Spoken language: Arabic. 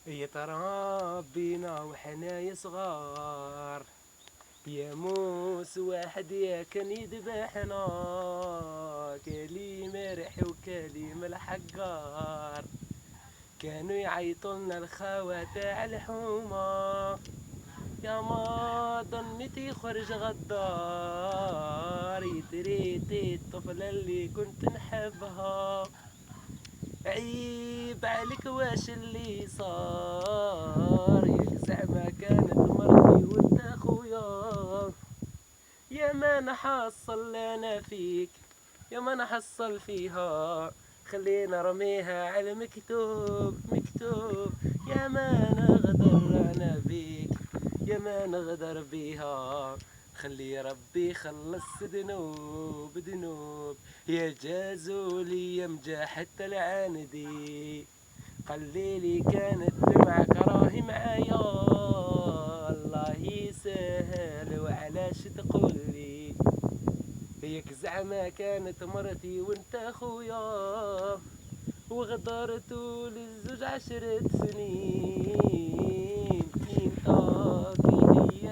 يتربينا وحنايا صغار، يا موس واحد يا كان يذبحنا، كليم ريح وكليم الحقار. كانوا يعيطولنا الخاوة تاع الحومة، يا ما ظنيت يخرج غدار، يتريتي الطفلة اللي كنت نحبها. عيب عليك واش اللي صار، ياك زعما كانت مرتي وانت خويا. يا ما نحصل انا فيك، يا ما نحصل فيها، خلينا رميها على المكتوب مكتوب. يا ما نغدر انا بيك، يا ما نغدر بيها، خلي ربي يخلص ذنوب ذنوب. يا جازولي يا مجاحة العاندي، قليلي كانت معك راهي معايا. الله يسهل وعلاش تقولي، هيك زعما كانت مرتي وانت خويا، وغدرتو للزوج 10 سنين، كي نطاكي هي